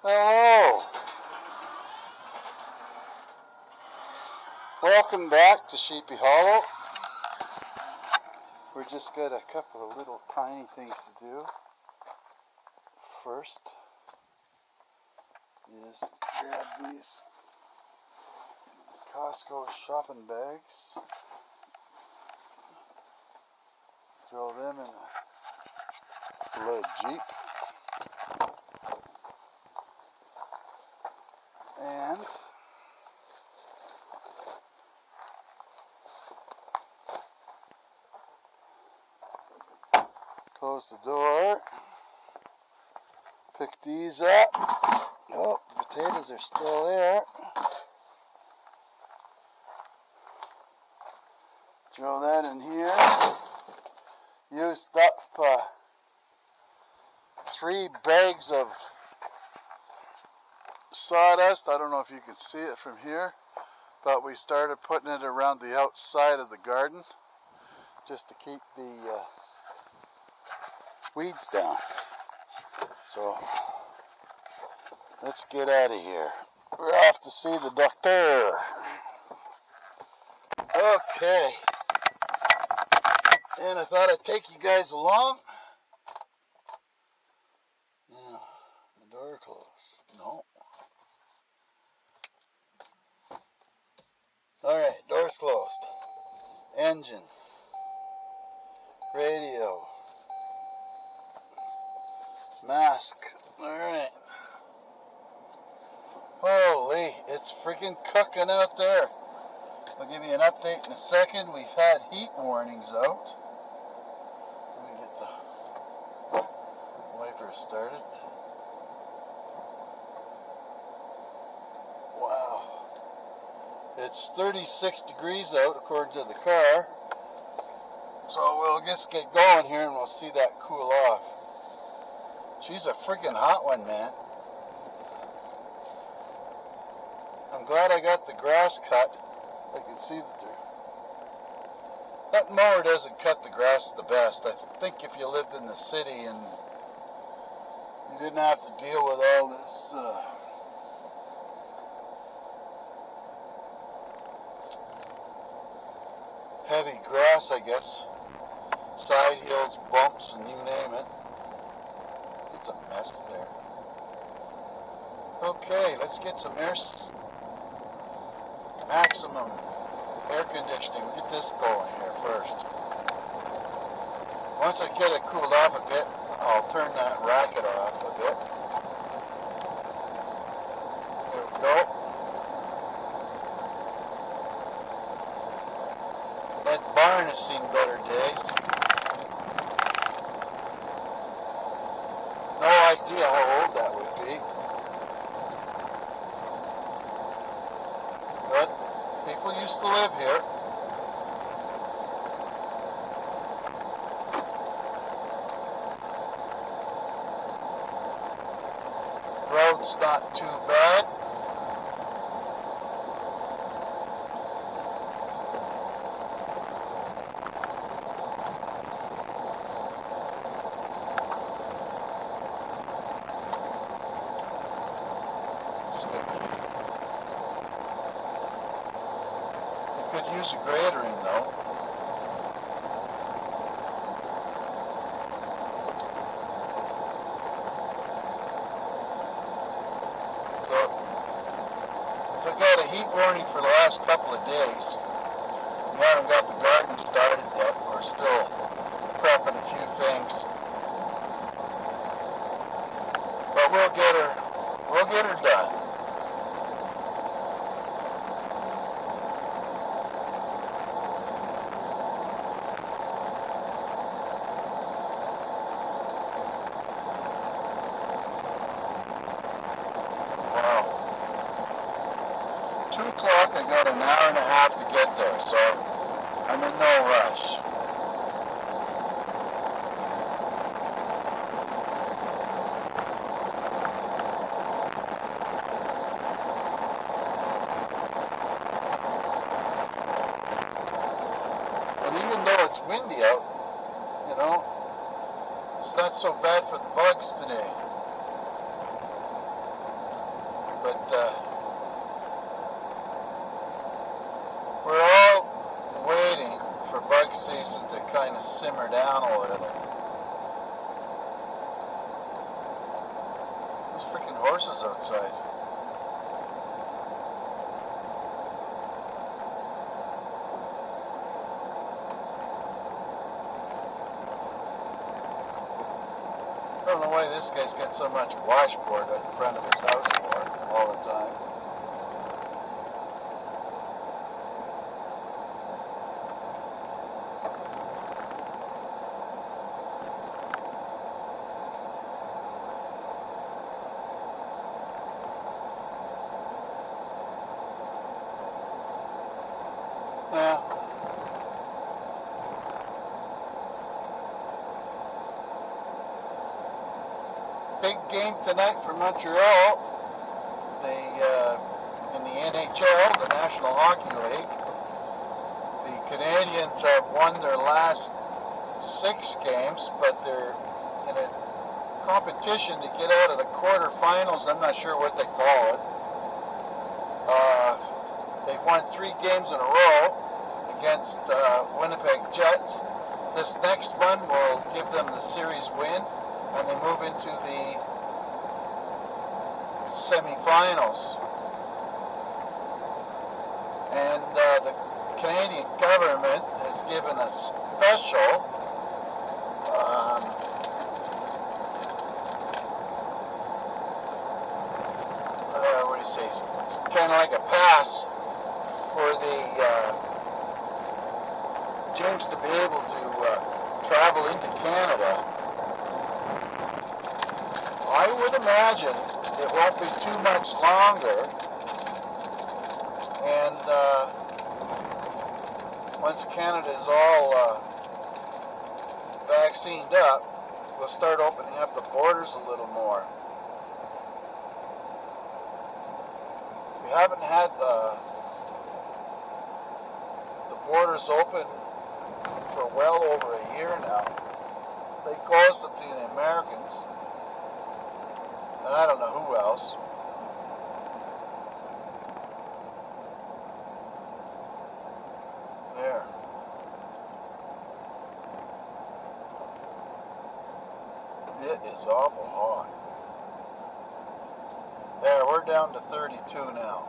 Hello. Welcome back to Sheepy Hollow. We just got a couple of little tiny things to do. First is grab these Costco shopping bags. Throw them in a little Jeep. And close the door. Pick these up. Oh, the potatoes are still there. Throw that in here. Used up 3 bags of sawdust. I don't know if you can see it from here, but we started putting it around the outside of the garden just to keep the weeds down. So let's get out of here. We're off to see the doctor. Okay. And I thought I'd take you guys along. Yeah, the door closed. No. Alright, door's closed. Engine. Radio. Mask. Alright. Holy, it's freaking cooking out there. I'll give you an update in a second. We've had heat warnings out. Let me get the wiper started. Wow. It's 36 degrees out according to the car. So we'll just get going here and we'll see that cool off. She's a freaking hot one, man. I'm glad I got the grass cut. I can see that mower doesn't cut the grass the best. I think if you lived in the city and you didn't have to deal with all this heavy grass, I guess, side hills, bumps, and you name it. It's a mess there. Okay, let's get some maximum air conditioning. We'll get this going here first. Once I get it cooled off a bit, I'll turn that racket off a bit. There we go. That barn has seen better days. No idea how old that would be. But people used to live here. Road's not too bad. Could use a gradering though. So, if I got a heat warning for the last couple of days, we haven't got the garden started yet. We're still prepping a few things. But we'll get her done. Wow. 2 o'clock, I got an hour and a half to get there, so I'm in no rush. And even though it's windy out, you know, it's not so bad for the bugs today. But we're all waiting for bug season to kind of simmer down a little. There's freaking horses outside. I don't know why this guy's got so much washboard at the front of his house for all the time. Yeah. Big game tonight for Montreal. In the NHL, the National Hockey League. The Canadiens have won their last 6 games, but they're in a competition to get out of the quarterfinals. I'm not sure what they call it. They've won 3 games in a row against Winnipeg Jets. This next one will give them the series win, and they move into the semifinals. And the Canadian government has given a special what do you say? It's kind of like a pass for the teams to be able to travel into Canada. I would imagine it won't be too much longer, and once Canada is all vaccinated up, we'll start opening up the borders a little more. We haven't had the borders open for well over a year now. They closed it to the Americans, and I don't know who else. There. It is awful hot. There, we're down to 32 now.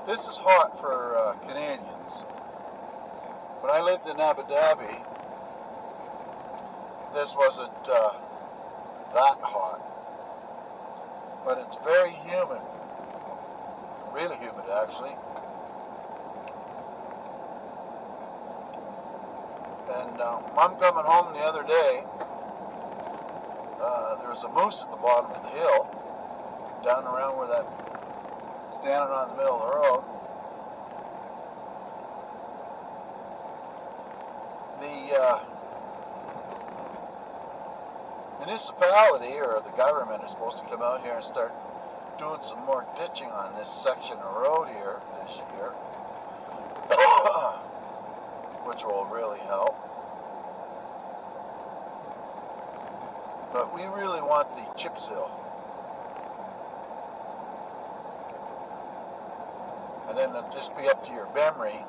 This is hot for Canadians. When I lived in Abu Dhabi, this wasn't that hot. But it's very humid. Really humid, actually. And I'm coming home the other day. There was a moose at the bottom of the hill, down around where that, standing on the middle of the road. The municipality or the government is supposed to come out here and start doing some more ditching on this section of road here this year, which will really help. But we really want the chip seal. And then it'll just be up to your memory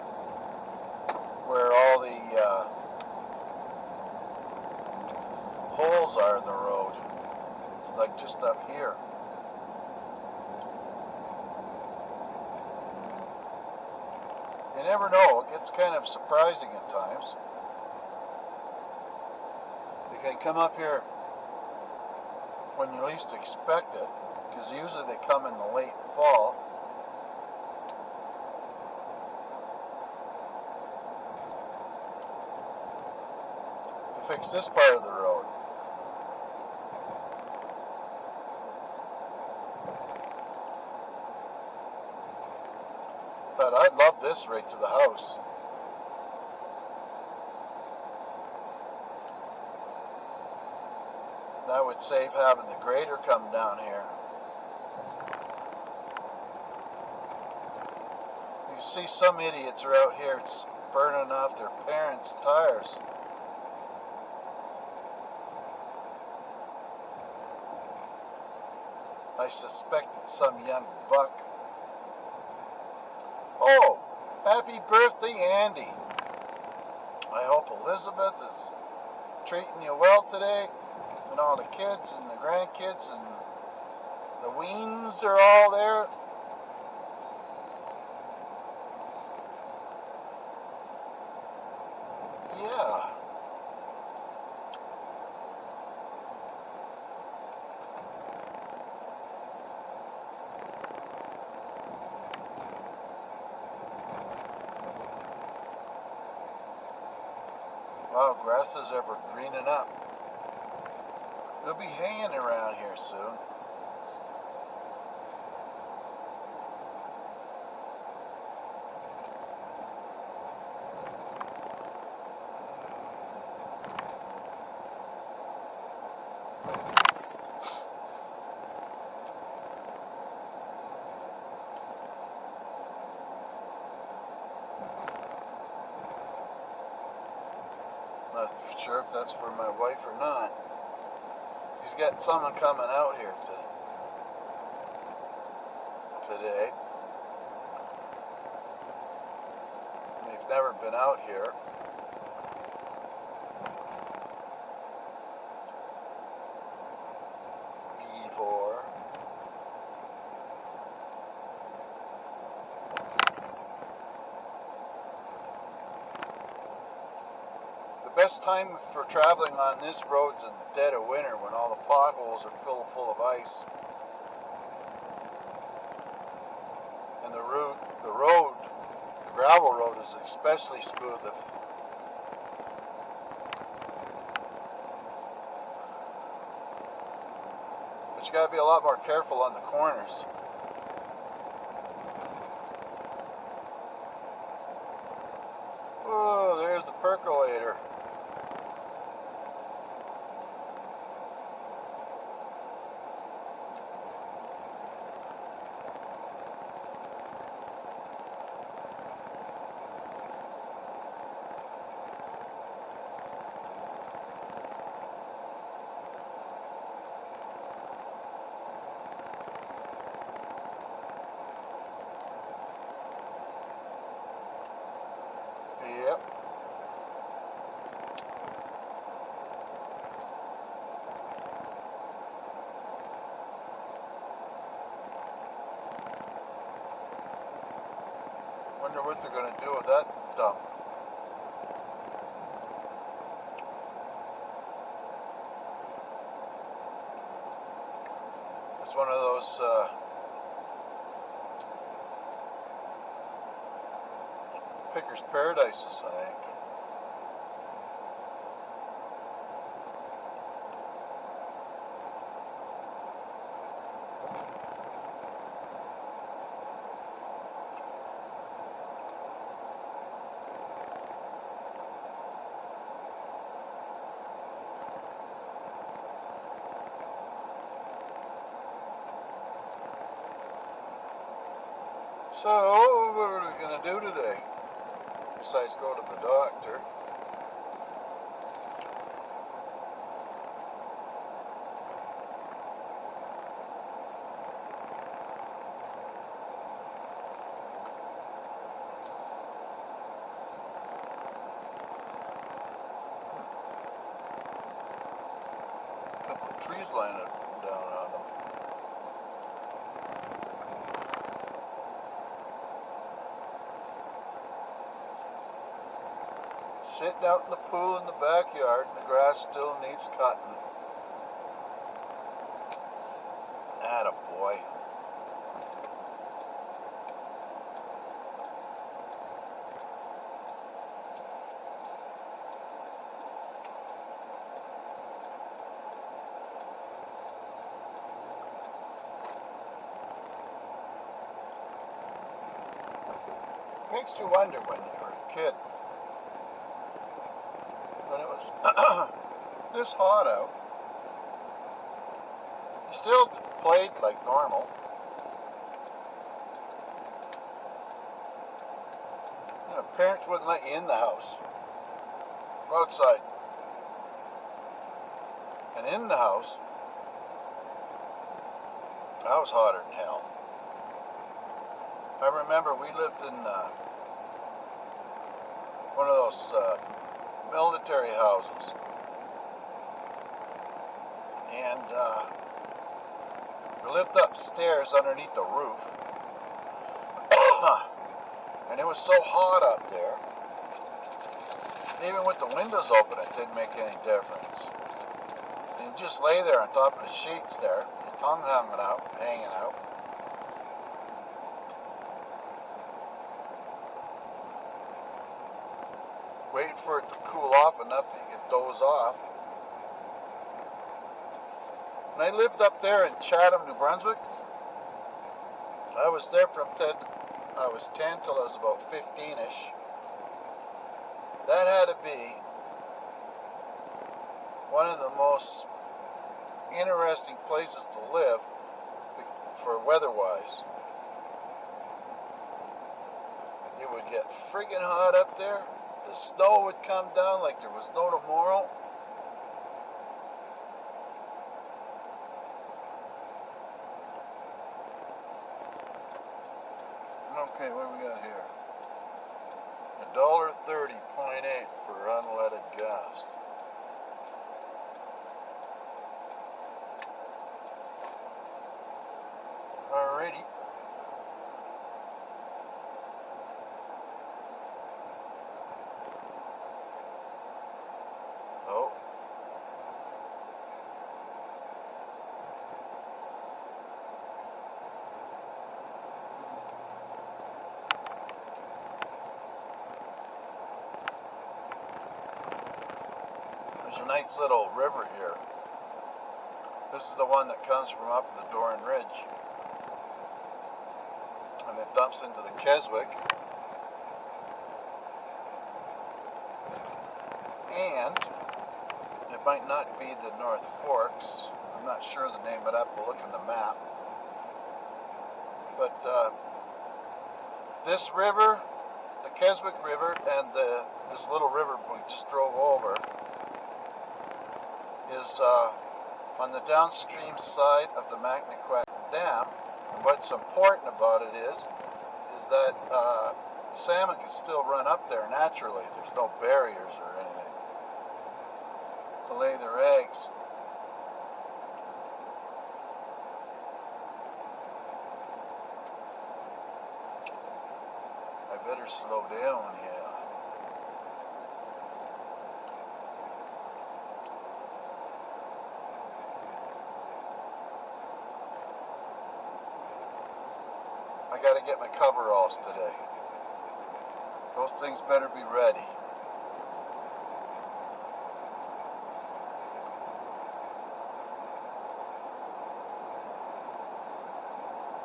where all the holes are in the road, like just up here. You never know, it gets kind of surprising at times. They can come up here when you least expect it, because usually they come in the late fall. To fix this part of the road. But I'd love this right to the house. That would save having the grader come down here. You see some idiots are out here burning off their parents' tires. I suspect it's some young buck. Oh, happy birthday, Andy. I hope Elizabeth is treating you well today, and all the kids and the grandkids and the weens are all there. Yeah. Wow, grass is ever greening up. It'll be hanging around here soon. Not sure if that's for my wife or not. She's got someone coming out here today. They've never been out here. Before. The best time for traveling on this road's in the dead of winter when all the potholes are full of ice. And the gravel road is especially smooth. But you gotta be a lot more careful on the corners. Oh, there's the percolator. Yep. Wonder what they're going to do with that dump. It's one of those Picker's Paradises, I think. So, what are we going to do today? Besides go to the doctor. A couple of trees lying down on them. Sitting out in the pool in the backyard, and the grass still needs cutting. Atta boy. Makes you wonder when you were a kid. When it was this hot out, you still played like normal. You know, parents wouldn't let you in the house. Outside. And in the house, That was hotter than hell. I remember we lived in one of those military houses, and we lived upstairs underneath the roof, and it was so hot up there. Even with the windows open, it didn't make any difference. You just lay there on top of the sheets there, your tongue hanging out. Waiting for it to cool off enough that you could doze off. When I lived up there in Chatham, New Brunswick, I was there from I was 10 till I was about 15-ish. That had to be one of the most interesting places to live for weather-wise. It would get friggin' hot up there. The snow would come down like there was no tomorrow. Okay, what do we got here? $1.30.8 for unleaded gas. Alrighty. Oh. There's a nice little river here. This is the one that comes from up the Dorn Ridge. And it dumps into the Keswick. And it might not be the North Forks. I'm not sure the name, but I have to look in the map. But this river, the Keswick River, and this little river we just drove over is on the downstream side of the Magnequac Dam. And what's important about it is that salmon can still run up there naturally. There's no barriers or anything to lay their eggs. I better slow down here. I gotta get my coveralls today. Those things better be ready.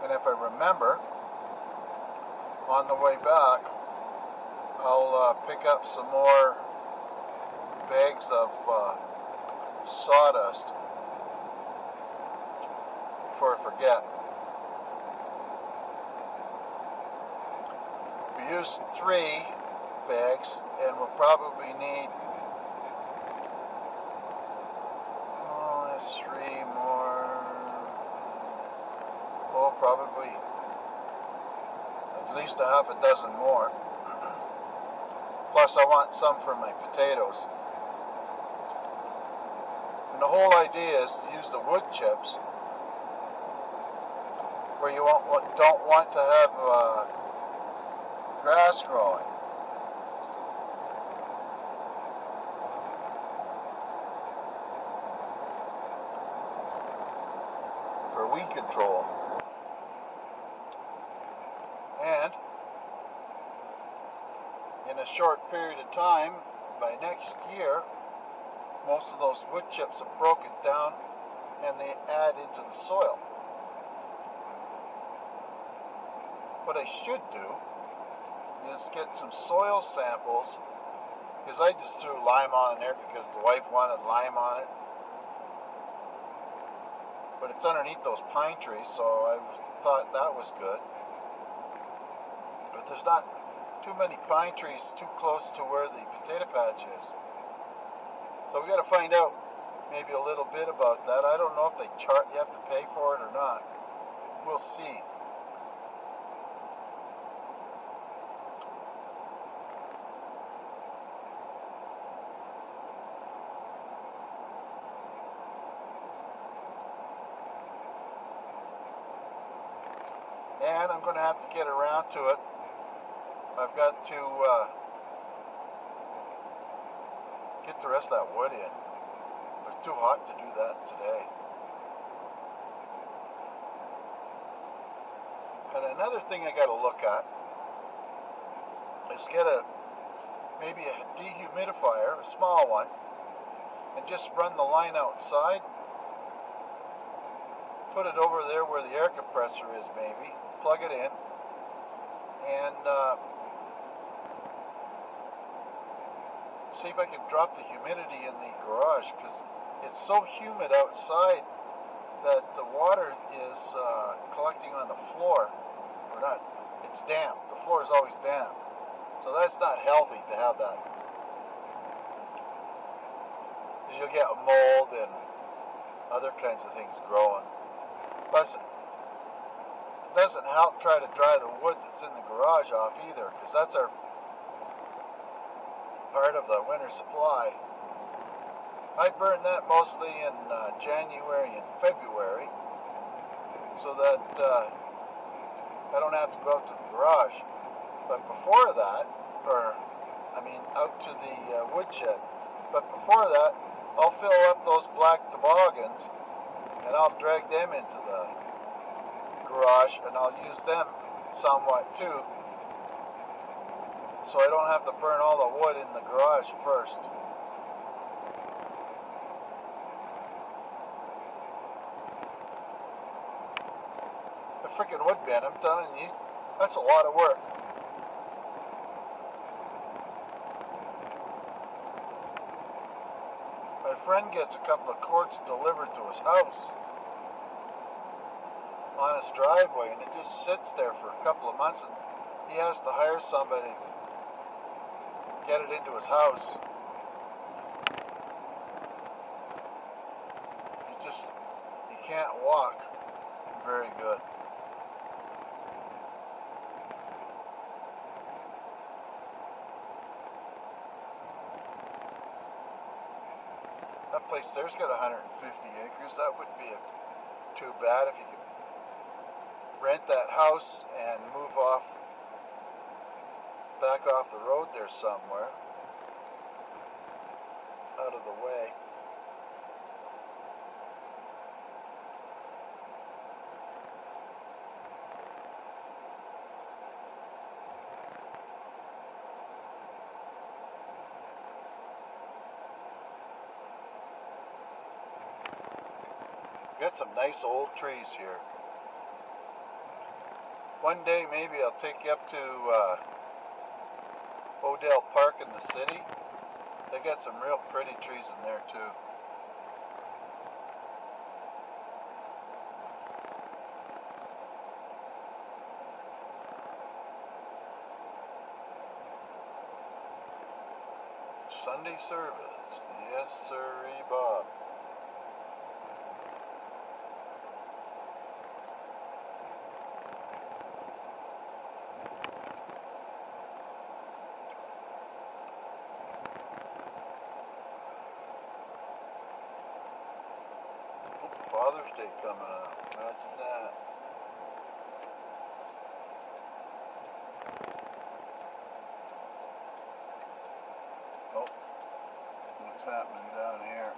And if I remember, on the way back, I'll pick up some more bags of sawdust before I forget. We used 3 bags, and we'll probably need 3 more. Oh, probably at least a half a dozen more. Plus, I want some for my potatoes. And the whole idea is to use the wood chips where you don't want to have grass growing. For weed control. And in a short period of time, by next year, most of those wood chips have broken down and they add into the soil. What I should do is get some soil samples, because I just threw lime on there because the wife wanted lime on it. But it's underneath those pine trees, so I thought that was good. But there's not too many pine trees too close to where the potato patch is. So we got to find out maybe a little bit about that. I don't know if you have to pay for it or not. we'll see. And I'm going to have to get around to it. I've got to get the rest of that wood in. It's too hot to do that today. And another thing I got to look at is get maybe a dehumidifier, a small one, and just run the line outside. Put it over there where the air compressor is, maybe. Plug it in. And see if I can drop the humidity in the garage, because it's so humid outside that the water is collecting on the floor. Or not, it's damp. The floor is always damp. So that's not healthy to have that. Because you'll get mold and other kinds of things growing. Plus, it doesn't help try to dry the wood that's in the garage off either, because that's our part of the winter supply. I burn that mostly in January and February, so that I don't have to go out to the garage. But before that, out to the woodshed. But before that, I'll fill up those black toboggans and I'll drag them into the garage, and I'll use them somewhat too, so I don't have to burn all the wood in the garage first. The freaking wood bin, I'm telling you, that's a lot of work. My friend gets a couple of cords delivered to his house on his driveway, and it just sits there for a couple of months, and he has to hire somebody to get it into his house. He can't walk very good. That place there's got 150 acres. That wouldn't be too bad if you could rent that house and move back off the road there somewhere, out of the way. Got some nice old trees here. One day maybe I'll take you up to Odell Park in the city. They got some real pretty trees in there too. Sunday service. Yes, sirree, Bob. Father's Day coming up. Imagine that. Oh, what's happening down here?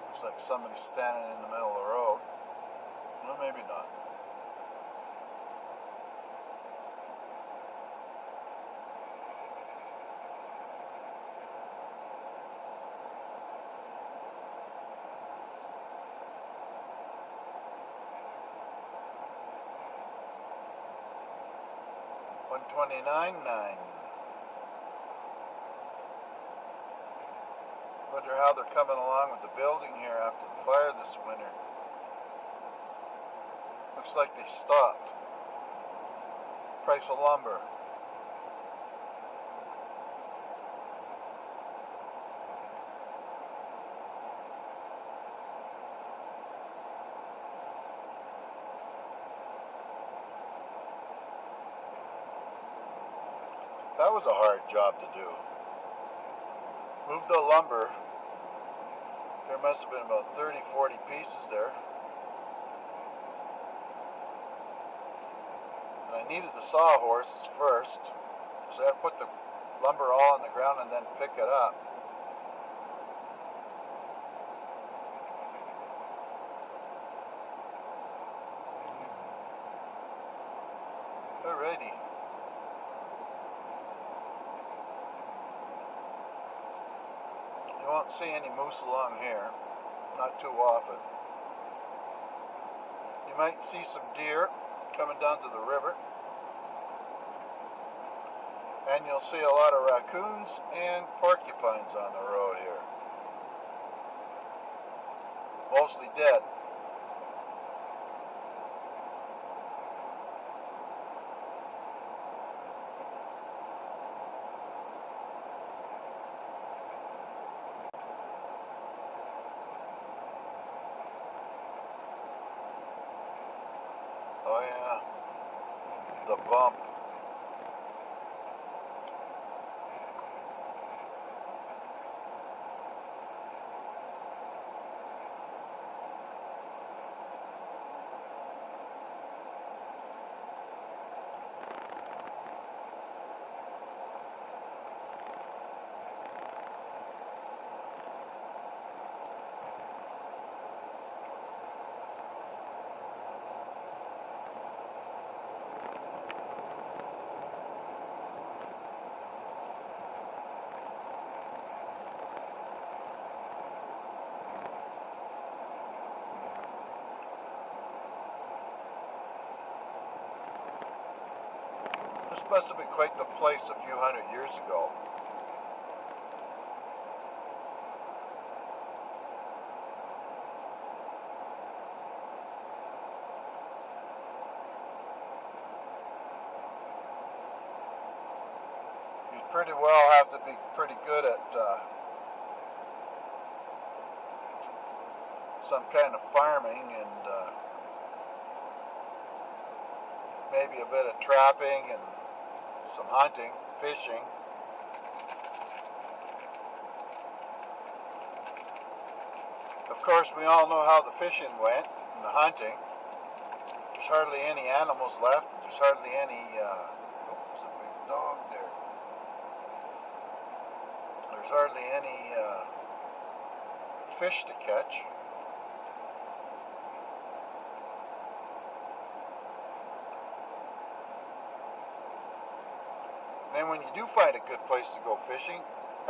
Looks like somebody's standing in the middle of the road. Well, maybe not. $129.9. Wonder how they're coming along with the building here after the fire this winter. Looks like they stopped. Price of lumber. That was a hard job to do. Move the lumber. There must have been about 30, 40 pieces there. And I needed the sawhorses first, so I had to put the lumber all on the ground and then pick it up. Alrighty. You won't see any moose along here, not too often. You might see some deer coming down to the river. And you'll see a lot of raccoons and porcupines on the road here. Mostly dead. Oh yeah, the bump. This must have been quite the place a few hundred years ago. You'd pretty well have to be pretty good at some kind of farming and maybe a bit of trapping and some hunting, fishing. Of course, we all know how the fishing went and the hunting. There's hardly any animals left. There's hardly any, there's a big dog there. There's hardly any fish to catch. And when you do find a good place to go fishing,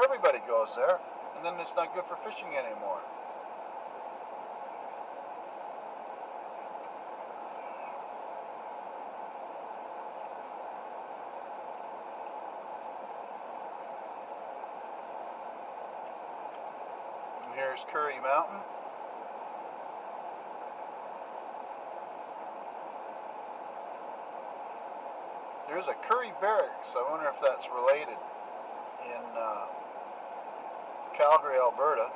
everybody goes there, and then it's not good for fishing anymore. And here's Curry Mountain. There's a Curry Barracks. I wonder if that's related in Calgary, Alberta.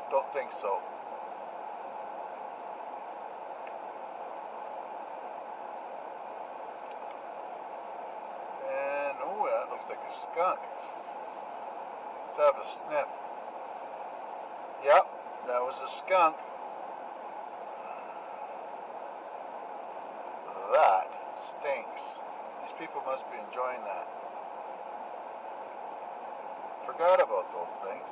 Don't think so. And, oh, that looks like a skunk. Let's have a sniff. Yep, that was a skunk. That stinks. These people must be enjoying that. Forgot about those things.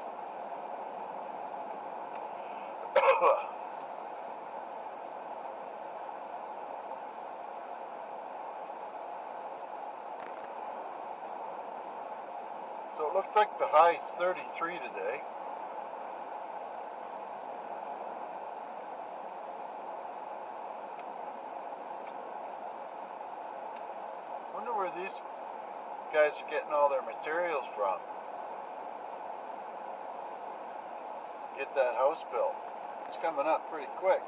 So it looked like the high is 33 today. Wonder where these guys are getting all their materials from. Get that house built. It's coming up pretty quick.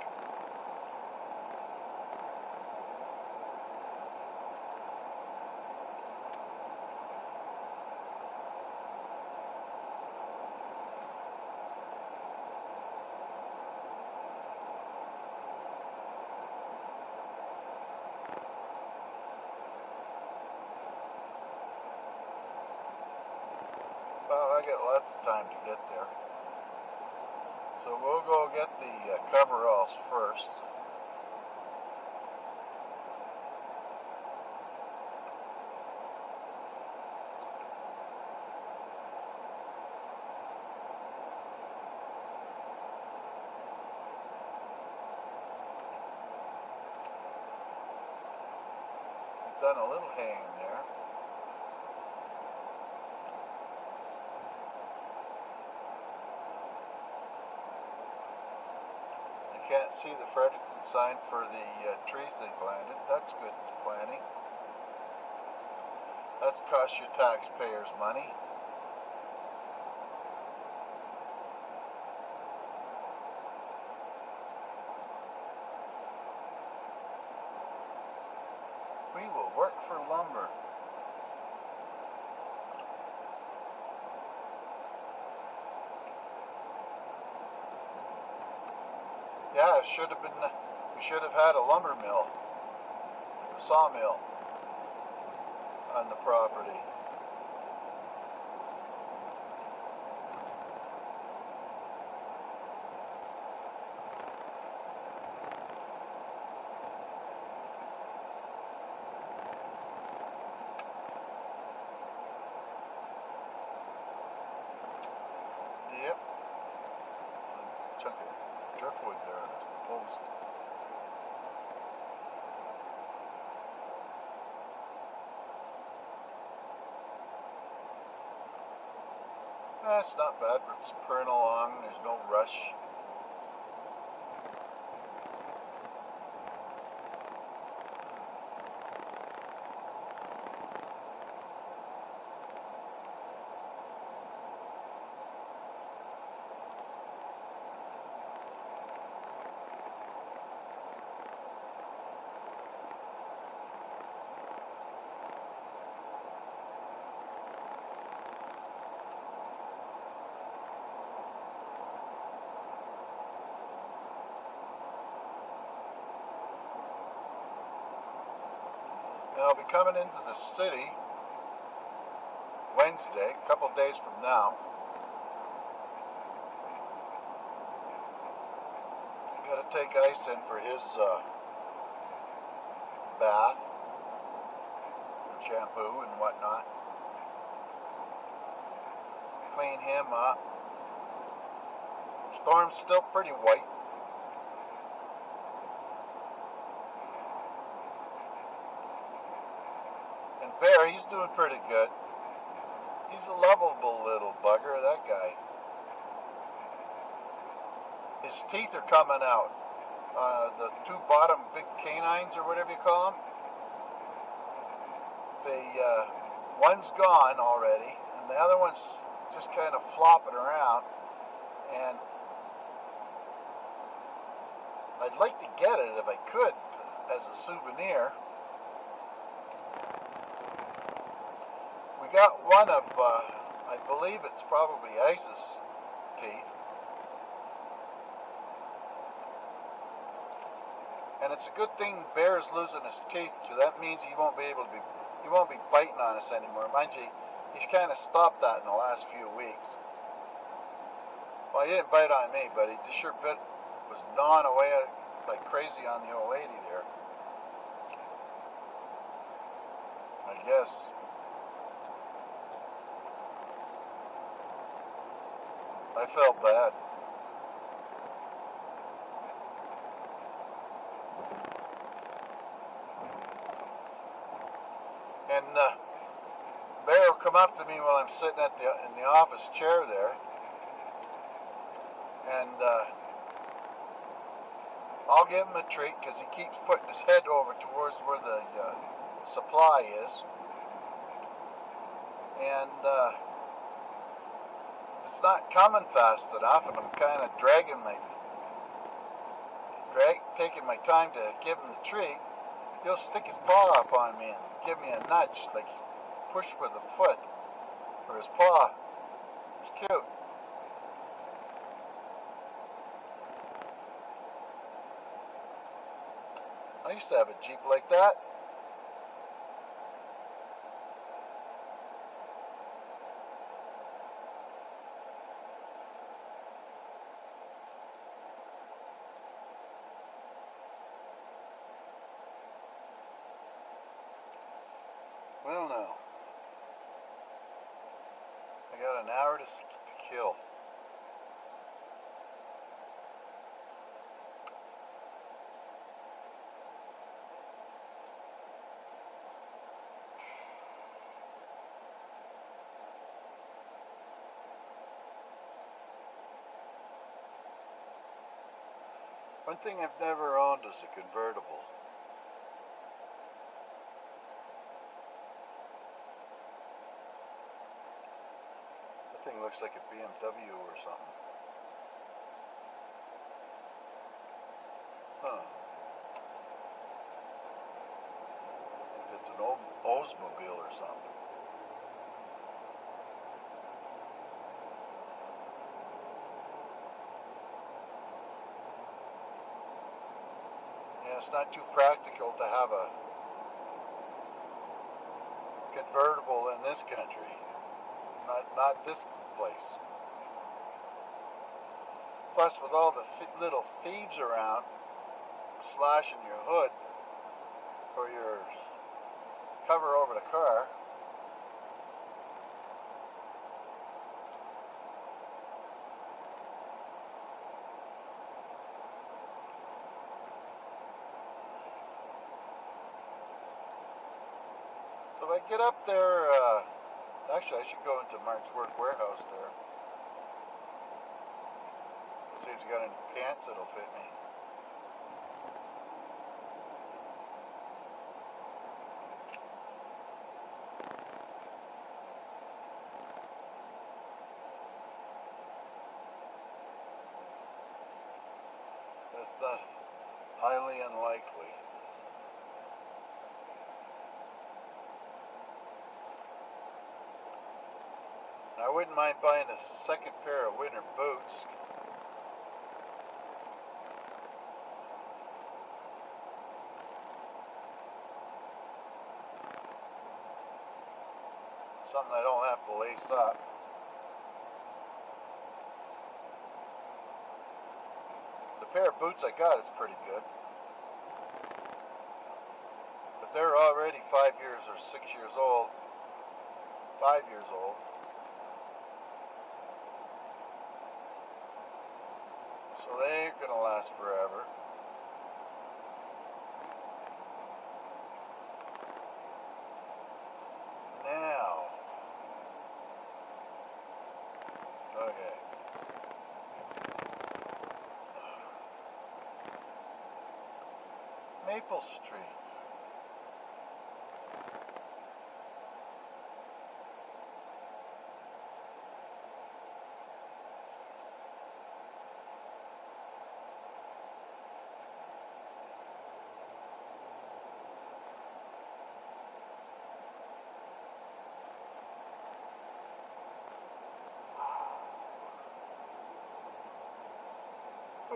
get lots of time to get there. So we'll go get the coveralls first. Done a little hanging there. You can't see the Fredericton sign for the trees they planted. That's good planting. That's cost your taxpayers money. We will work for lumber. Yeah, we should have had a lumber mill, a sawmill on the property. Yep. A chunk of driftwood there on the post. That's not bad, but it's purring along. There's no rush. And I'll be coming into the city Wednesday, a couple days from now. I gotta take Ice in for his bath and shampoo and whatnot. Clean him up. Storm's still pretty white. And Bear, he's doing pretty good. He's a lovable little bugger, that guy. His teeth are coming out. The two bottom big canines, or whatever you call them. One's gone already, and the other one's just kind of flopping around. And I'd like to get it if I could as a souvenir. We got one of, I believe it's probably Ice's teeth. And it's a good thing Bear's losing his teeth, because that means he won't be biting on us anymore. Mind you, he's kind of stopped that in the last few weeks. Well, he didn't bite on me, but he just sure was gnawing away like crazy on the old lady there. I guess. I felt bad. And Bear will come up to me while I'm sitting in the office chair there, and I'll give him a treat because he keeps putting his head over towards where the supply is, and it's not coming fast enough, and I'm kind of taking my time to give him the treat. He'll stick his paw up on me and give me a nudge, like push with the foot or his paw. It's cute. I used to have a Jeep like that. Well, now I got an hour to kill. One thing I've never owned is a convertible. That thing looks like a BMW or something. Huh. If it's an old Oldsmobile or something. Yeah, it's not too practical to have a convertible in this country. Not this place. Plus, with all the little thieves around slashing your hood or your cover over the car. So if I get up there, actually I should go into Mark's work warehouse there. See if he's got any pants that'll fit me. That's not highly unlikely. I wouldn't mind buying a second pair of winter boots. Something I don't have to lace up. The pair of boots I got is pretty good. But they're already 5 years or 6 years old. 5 years old. So they ain't gonna last forever. Now. Okay. Maple Street.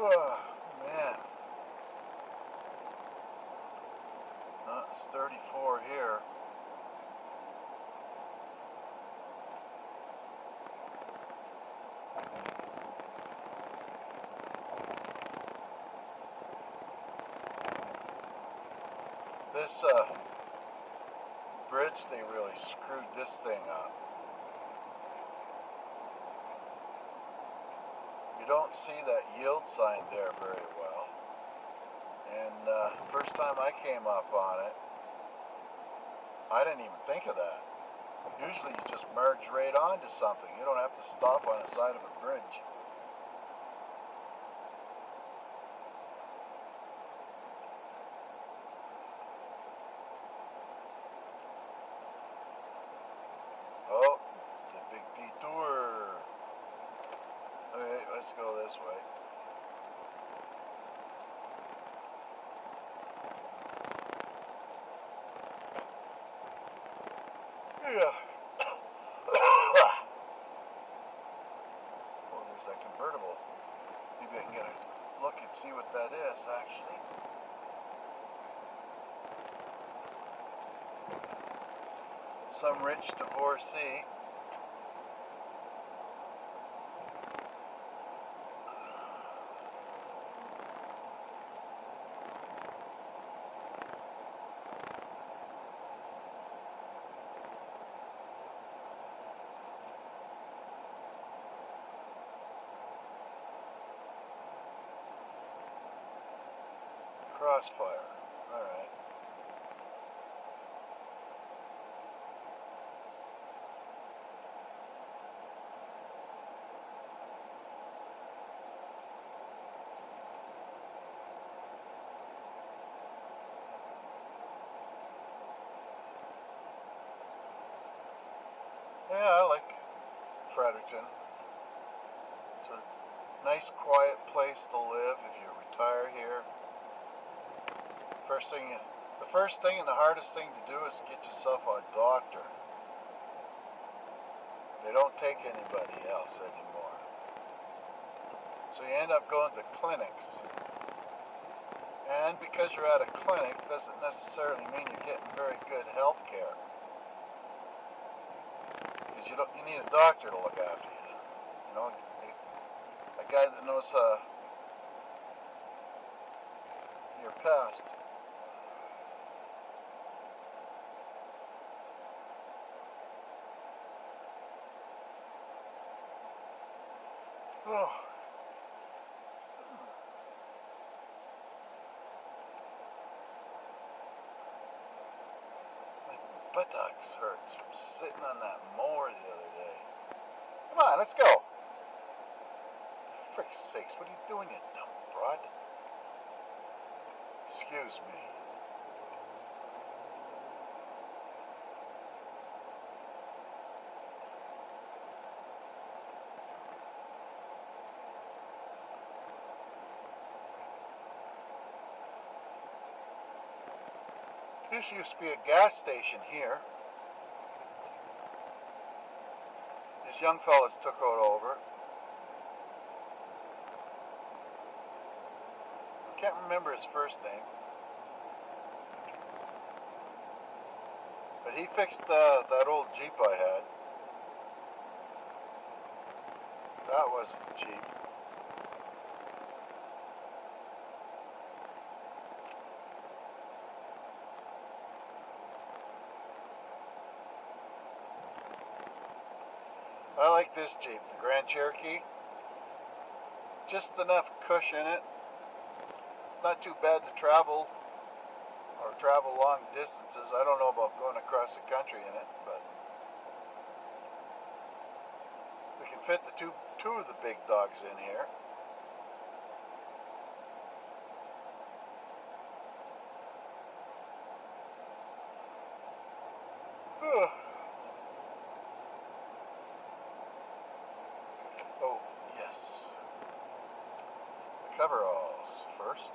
Oh, man. No, it's 34 here. This bridge, they really screwed this thing up. You don't see that yield sign there very well. And first time I came up on it, I didn't even think of that. Usually you just merge right onto something. You don't have to stop on the side of a bridge. Oh, the big detour. Okay, let's go this way. Yeah. Oh, there's that convertible. Maybe I can get a look and see what that is, actually. Some rich divorcee. crossfire. Alright. Yeah, I like Fredericton. It's a nice, quiet place to live if you retire here. The first thing and the hardest thing to do is get yourself a doctor. They don't take anybody else anymore. So you end up going to clinics. And because you're at a clinic doesn't necessarily mean you're getting very good health care. Because you need a doctor to look after you. You know, a guy that knows your past. Oh. My buttocks hurts from sitting on that mower the other day. Come on, let's go. For frick's sakes, what are you doing, you dumb broad? Excuse me. This used to be a gas station here. These young fellas took it over. I can't remember his first name. But he fixed that old Jeep I had. That wasn't cheap. I like this Jeep, the Grand Cherokee. Just enough cushion in it. It's not too bad to travel long distances. I don't know about going across the country in it, but we can fit the two of the big dogs in here. Oh, yes. Coveralls first.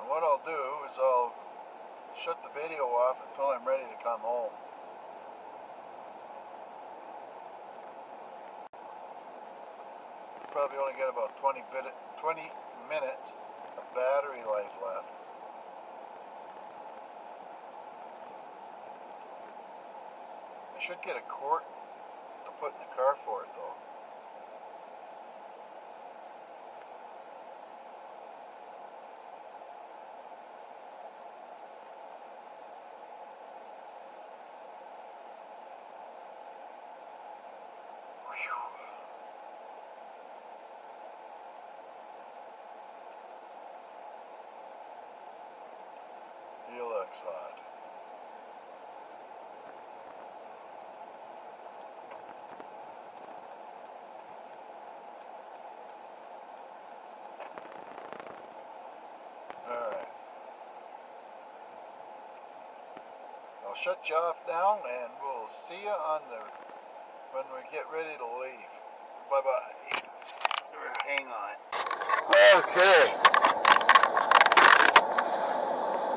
And what I'll do is I'll shut the video off until I'm ready to come home. Probably only got about 20 minutes of battery life left. I should get a quart to put in the car for it though. He looks hot. Alright. I'll shut you off now and we'll see you when we get ready to leave. Bye-bye. Hang on. Okay.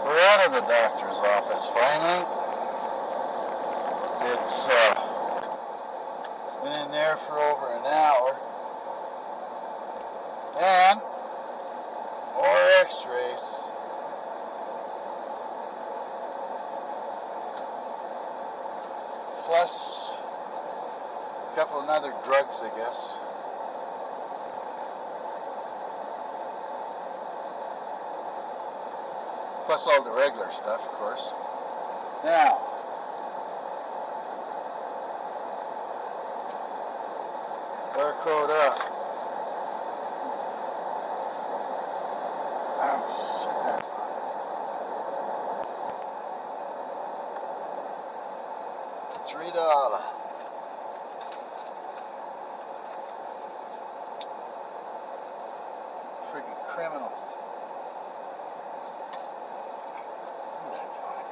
We're out of the doctor's office finally. It's been in there for over an hour. And more x-rays. Plus a couple of other drugs, I guess. Plus all the regular stuff, of course. Now, barcode up. shit, that's hot. $3. Freaking criminals. Ooh, that's hot.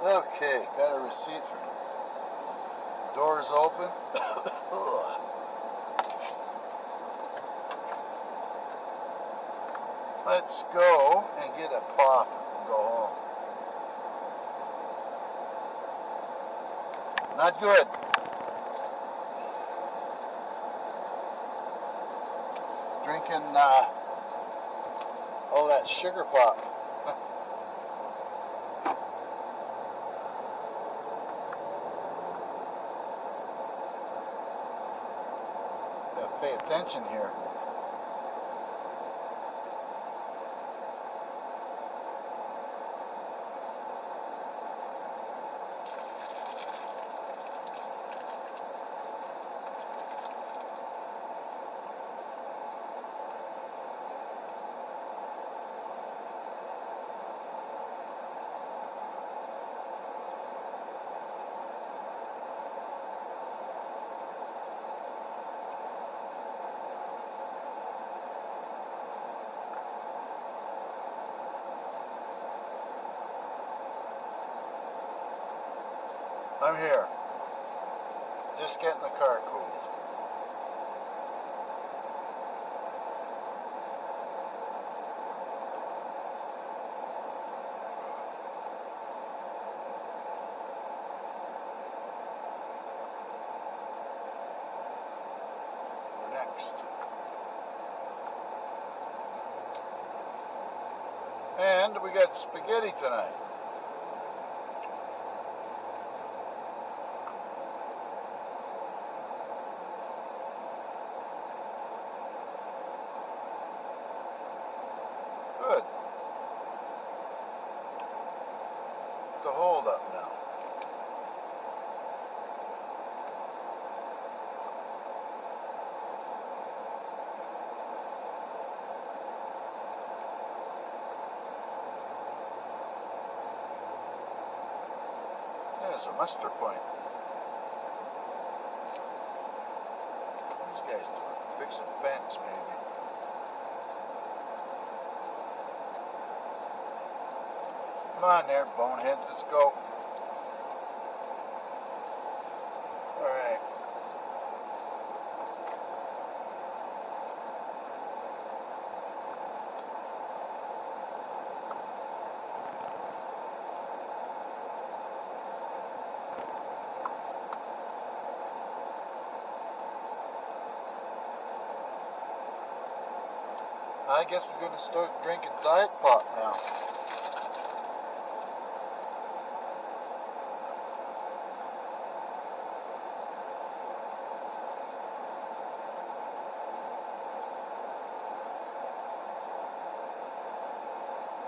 Okay, got a receipt for them. Doors open. Let's go and get a pop and go home. Not good. Drinking all that sugar pop. Gotta pay attention here. I'm here. Just getting the car cooled. We're next. And we got spaghetti tonight. Good. The hold up now. There's a muster point. These guys doing? Fixing fence maybe. Come on there, bonehead, let's go. Alright. I guess we're going to start drinking Diet Pop now.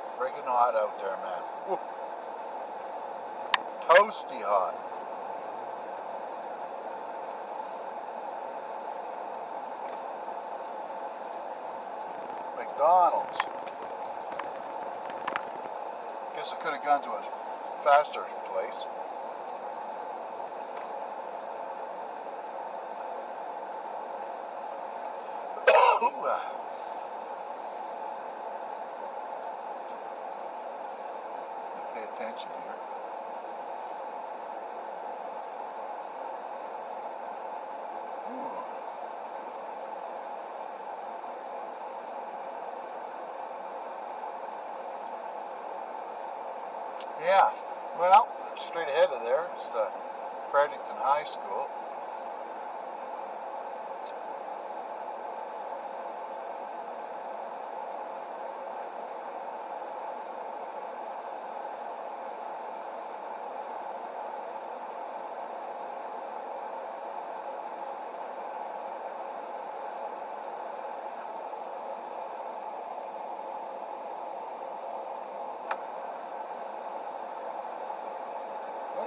It's freaking hot out there, man. Woo. Toasty hot. McDonald's. Guess I could have gone to a faster place. Pay attention here. Ooh. Yeah, well, straight ahead of there is the Fredericton High School.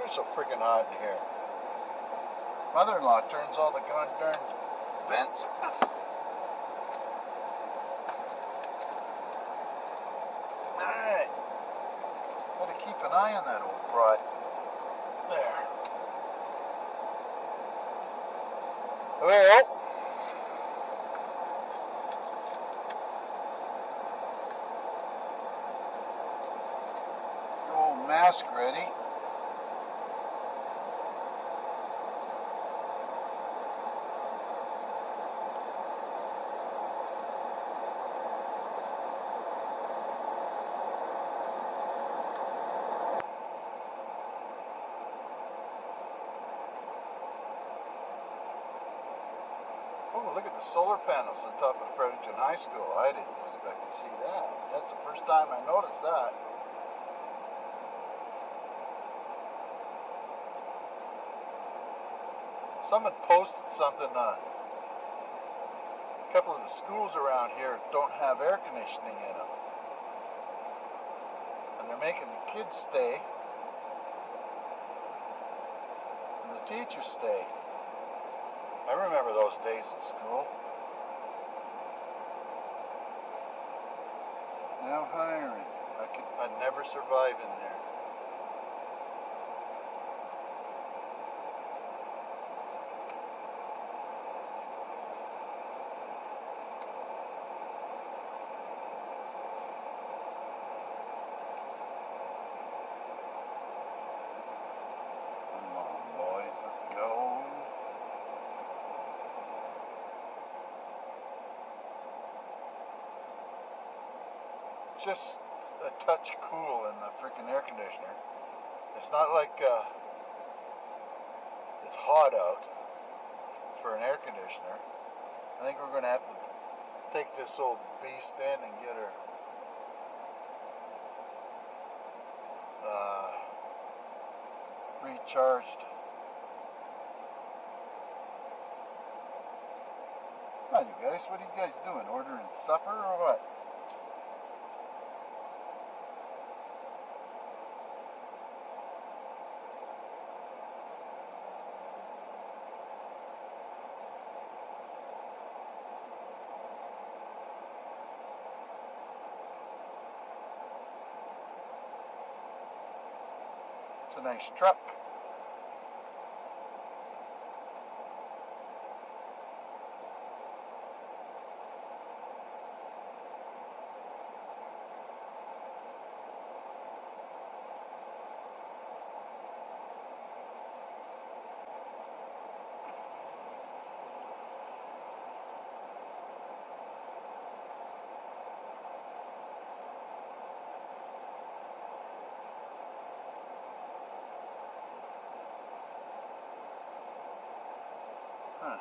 It's so freaking hot in here. Mother-in-law turns all the darn vents off. Alright. Gotta keep an eye on that old prod. There. Well, the old mask ready. Oh, look at the solar panels on top of Fredericton High School. I didn't expect to see that. That's the first time I noticed that. Someone posted something on a couple of the schools around here don't have air conditioning in them. And they're making the kids stay and the teachers stay. I remember those days in school. Now hiring. I'd never survive in there. Come on, boys, let's go. Just a touch cool in the freaking air conditioner. It's not like it's hot out for an air conditioner. I think we're going to have to take this old beast in and get her recharged. Come on, you guys, what are you guys doing? Ordering supper or what? It's a nice truck. Huh.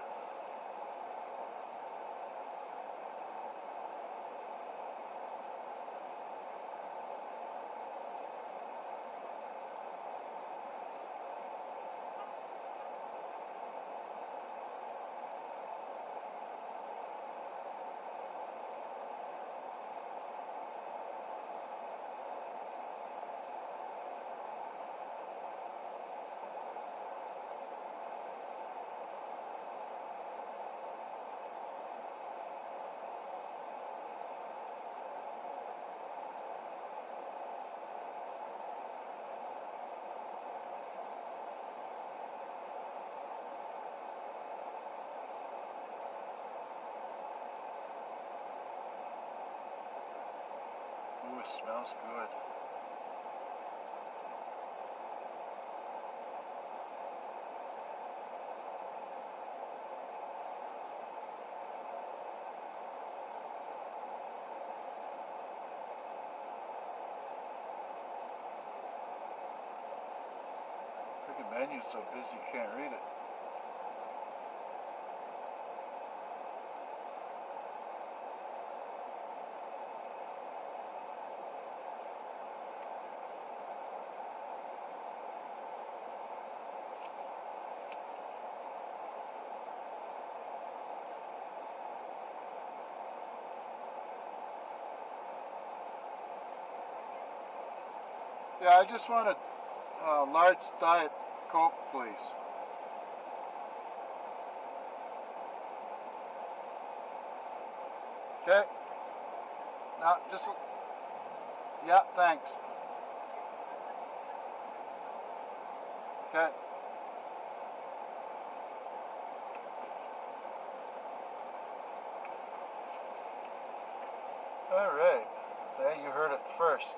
Ooh, it smells good. Freaking menu's so busy you can't read it. Yeah, I just want a large Diet Coke, please. Okay. Now, just, yeah, thanks. Okay. All right. There, you heard it first.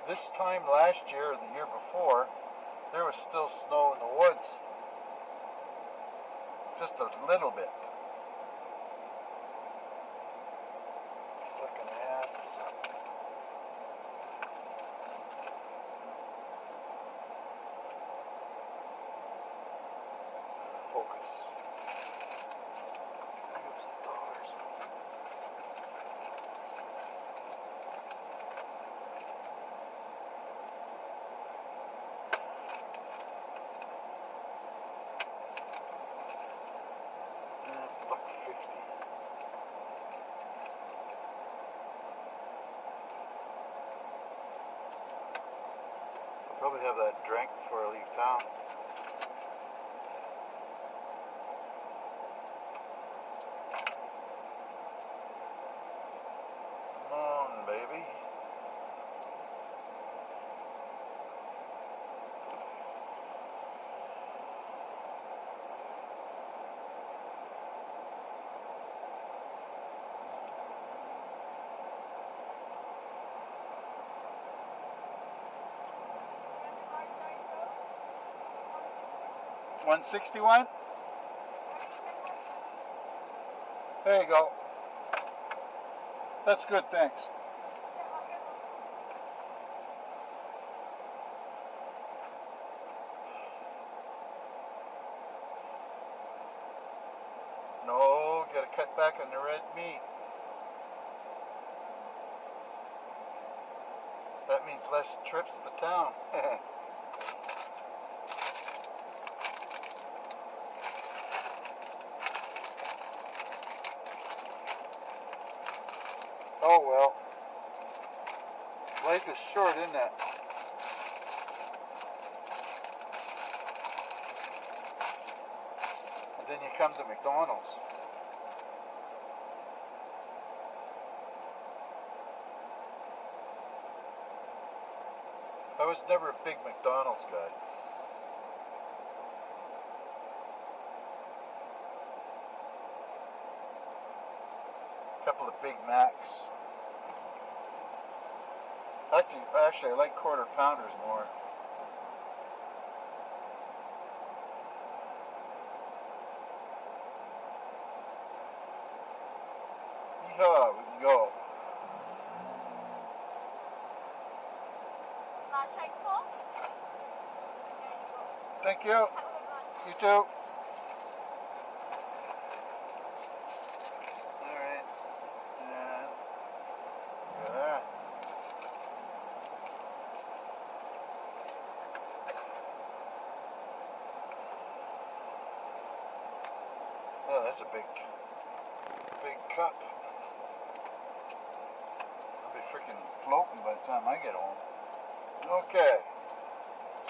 This time last year or the year before, there was still snow in the woods. Just a little bit. Looking at focus. $1.50. Probably have that drink before I leave town. Come on, baby. $161? There you go. That's good, thanks. No, gotta cut back on the red meat. That means less trips to town. Oh well. Life is short, isn't it? And then you come to McDonald's. I was never a big McDonald's guy. A couple of Big Macs. Actually, I like quarter pounders more. Yeehaw, we can go. Thank you. You too. Alright. And look at that. Oh, that's a big cup. I'll be freaking floating by the time I get home. Okay.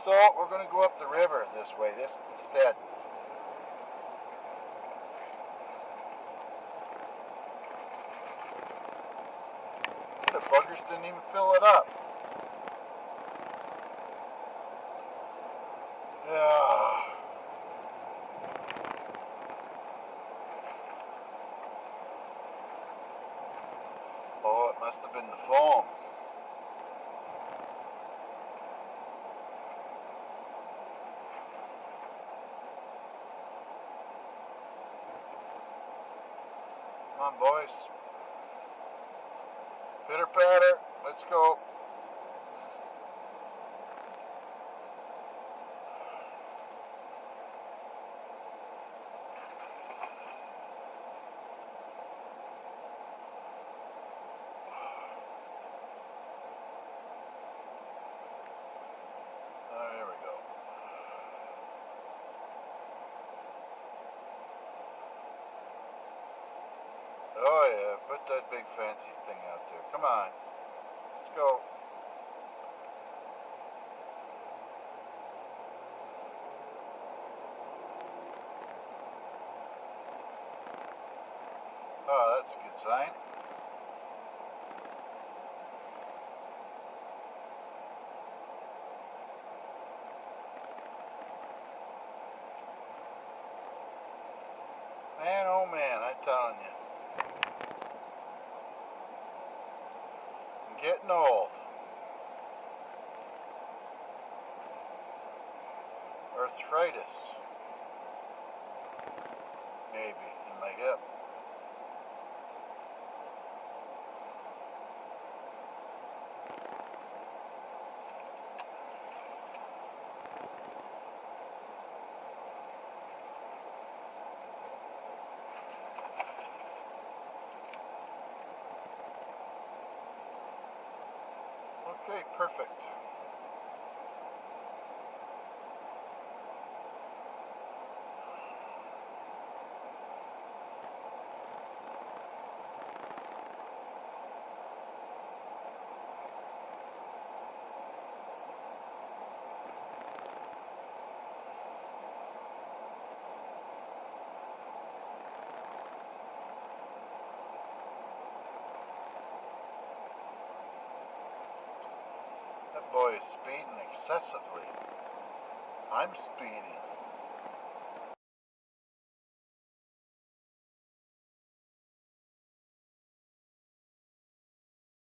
So we're going to go up the river this way, instead. The buggers didn't even fill it up. Yeah. Oh, it must have been the foam. Come on, boys. Pitter patter. Let's go. There we go. Oh yeah, put that big fancy thing out there. Come on. Let's go. Oh, that's a good sign. Man, oh man, I'm telling you. I'm getting old. Arthritis. Maybe, in my hip. Okay, perfect. That boy is speeding excessively. I'm speeding.